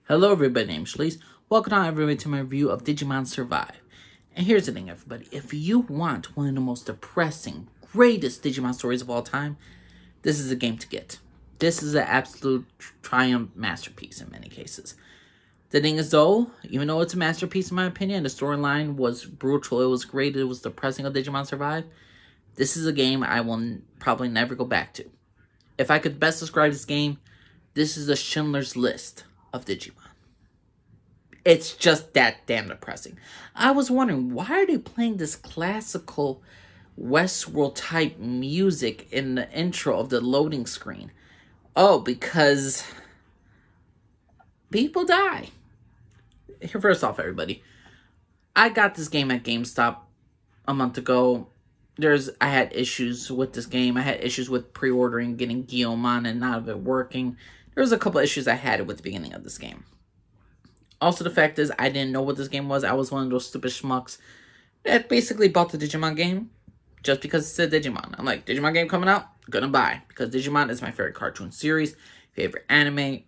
Hello everybody, name's Shalice. Welcome on everybody to my review of Digimon Survive. And here's the thing everybody, if you want one of the most depressing, greatest Digimon stories of all time, this is a game to get. This is an absolute triumph masterpiece in many cases. The thing is though, even though it's a masterpiece in my opinion, the storyline was brutal, it was great, it was depressing of Digimon Survive, this is a game I will probably never go back to. If I could best describe this game, this is a Schindler's List of Digimon. It's just that damn depressing. I was wondering, why are they playing this classical Westworld type music in the intro of the loading screen? Oh, because people die. Here, first off, everybody, I got this game at GameStop a month ago. I had issues with this game. I had issues with pre-ordering, getting Digimon and not of it working. There was a couple issues I had with the beginning of this game. Also, the fact is, I didn't know what this game was. I was one of those stupid schmucks that basically bought the Digimon game just because it said Digimon. I'm like, Digimon game coming out? Gonna buy. Because Digimon is my favorite cartoon series, favorite anime.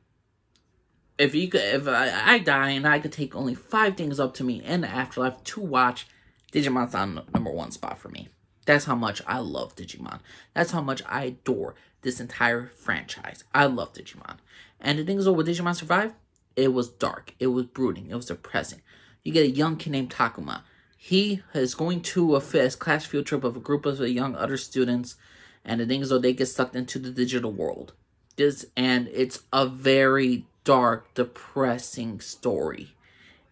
If I die and I could take only 5 things up to me in the afterlife to watch, Digimon's on number 1 spot for me. That's how much I love Digimon. That's how much I adore this entire franchise. I love Digimon. And the thing is, with Digimon Survive, it was dark. It was brooding. It was depressing. You get a young kid named Takuma. He is going to a class field trip of a group of young other students. And the thing is, they get sucked into the digital world. And it's a very dark, depressing story.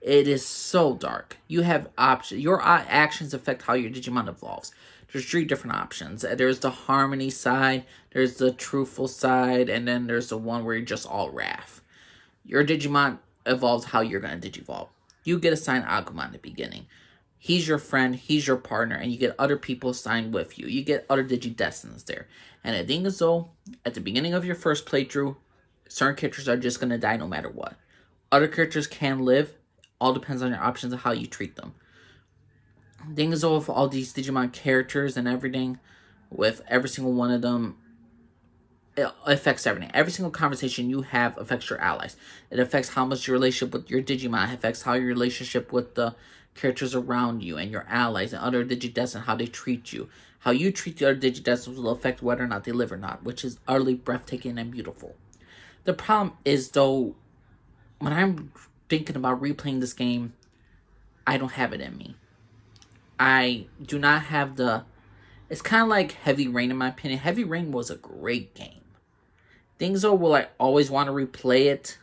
It is so dark. You have options. Your actions affect how your Digimon evolves. There's 3 different options. There's the harmony side, there's the truthful side, and then there's the one where you're just all wrath. Your Digimon evolves how you're going to Digivolve. You get assigned Agumon in the beginning. He's your friend, he's your partner, and you get other people assigned with you. You get other Digidestins there. And the thing is though, at the beginning of your first playthrough, certain characters are just going to die no matter what. Other characters can live. All depends on your options of how you treat them. The thing is though, with all these Digimon characters and everything, with every single one of them, it affects everything. Every single conversation you have affects your allies. It affects how much your relationship with your Digimon. It affects how your relationship with the characters around you and your allies and other Digidestins, how they treat you. How you treat the other Digidestins will affect whether or not they live or not, which is utterly breathtaking and beautiful. The problem is though, when I'm thinking about replaying this game, I don't have it in me. I do not have the... It's kind of like Heavy Rain in my opinion. Heavy Rain was a great game. Things though, will I always want to replay it?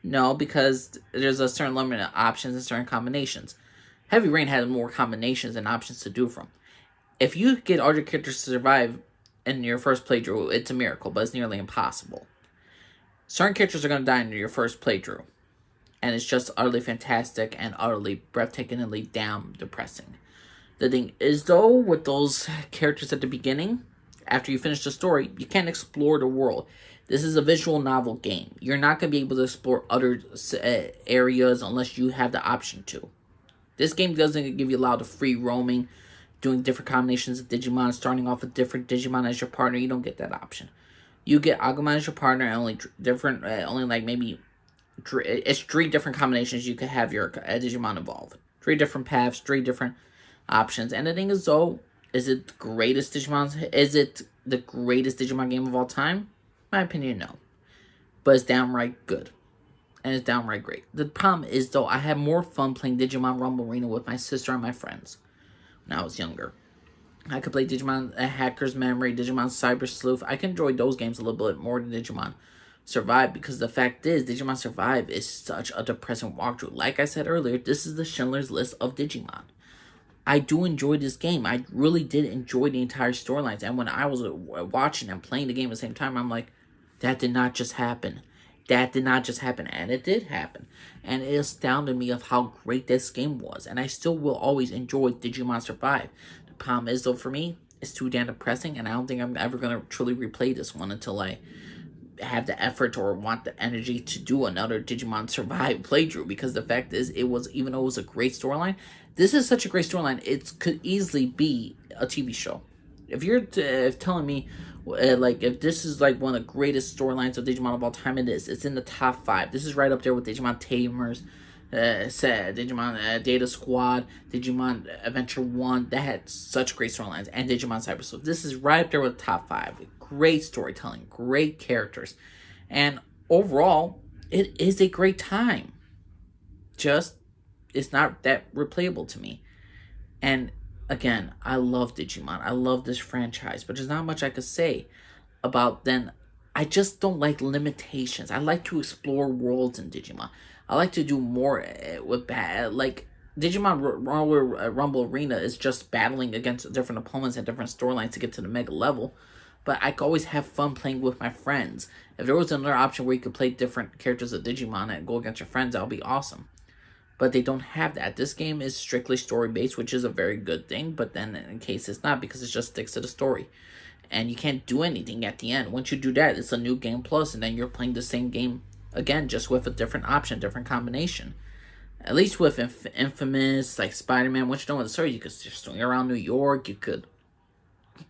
No, because there's a certain limit of options and certain combinations. Heavy Rain has more combinations and options to do from. If you get all your characters to survive in your first playthrough, it's a miracle, but it's nearly impossible. Certain characters are going to die in your first playthrough. And it's just utterly fantastic and utterly breathtakingly damn depressing. The thing is though, with those characters at the beginning, after you finish the story, you can't explore the world. This is a visual novel game. You're not going to be able to explore other areas unless you have the option to. This game doesn't give you a lot of free roaming, doing different combinations of Digimon, starting off with different Digimon as your partner. You don't get that option. You get Agumon as your partner, and it's 3 different combinations you could have your Digimon evolve. 3 different paths, 3 different options. And the thing is though, is it the greatest Digimon game of all time? In my opinion, no. But it's downright good. And it's downright great. The problem is though, I had more fun playing Digimon Rumble Arena with my sister and my friends when I was younger. I could play Digimon Hacker's Memory, Digimon Cyber Sleuth. I can enjoy those games a little bit more than Digimon Survive, because the fact is, Digimon Survive is such a depressing walkthrough. Like I said earlier, this is the Schindler's List of Digimon. I do enjoy this game. I really did enjoy the entire storylines. And when I was watching and playing the game at the same time, I'm like, that did not just happen. That did not just happen. And it did happen. And it astounded me of how great this game was. And I still will always enjoy Digimon Survive. The problem is, though, for me, it's too damn depressing. And I don't think I'm ever going to truly replay this one until I have the effort or want the energy to do another Digimon Survive playthrough, because the fact is, even though it was a great storyline, this is such a great storyline, it could easily be a TV show. If you're telling me Like, if this is like one of the greatest storylines of Digimon of all time, it is. It's in the top 5. This is right up there with Digimon Tamers, Digimon Data Squad, Digimon Adventure 1. That had such great storylines. And Digimon Cyber. So this is right up there with the top 5. Great storytelling, great characters. And overall, it is a great time. Just, it's not that replayable to me. And again, I love Digimon. I love this franchise, but there's not much I could say about then. I just don't like limitations. I like to explore worlds in Digimon. I like to do more with like Digimon Rumble Arena is just battling against different opponents and different storylines to get to the mega level. But I could always have fun playing with my friends. If there was another option where you could play different characters of Digimon and go against your friends, that would be awesome. But they don't have that. This game is strictly story-based, which is a very good thing. But then in case it's not, because it just sticks to the story. And you can't do anything at the end. Once you do that, it's a new game plus. And then you're playing the same game again, just with a different option, different combination. At least with Infamous, like Spider-Man, once you're done with the story, you could just swing around New York. You could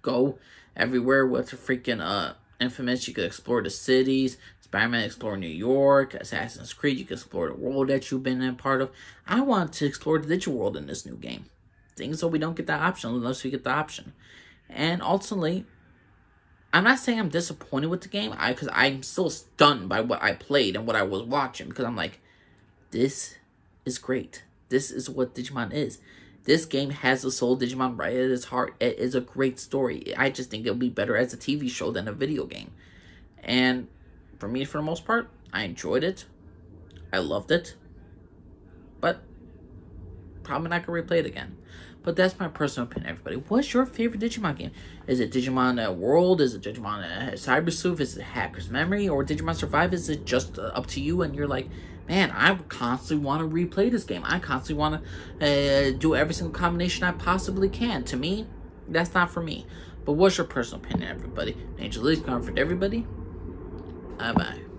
go everywhere with the freaking Infamous. You could explore the cities. Spider-Man explore New York. Assassin's Creed, you can explore the world that you've been a part of. I want to explore the digital world in this new game. Things that we don't get that option unless we get the option. And ultimately, I'm not saying I'm disappointed with the game, because I'm still stunned by what I played and what I was watching, because I'm like, this is great. This is what Digimon is. This game has the soul Digimon right at its heart. It is a great story. I just think it'll be better as a TV show than a video game. And for me, for the most part, I enjoyed it. I loved it. But probably not going to replay it again. But that's my personal opinion, everybody. What's your favorite Digimon game? Is it Digimon World? Is it Digimon Cyber Sleuth? Is it Hacker's Memory? Or Digimon Survive? Is it just up to you and you're like, man, I constantly want to replay this game. I constantly want to do every single combination I possibly can. To me, that's not for me. But what's your personal opinion, everybody? Angel Lee's coming for everybody. Bye-bye.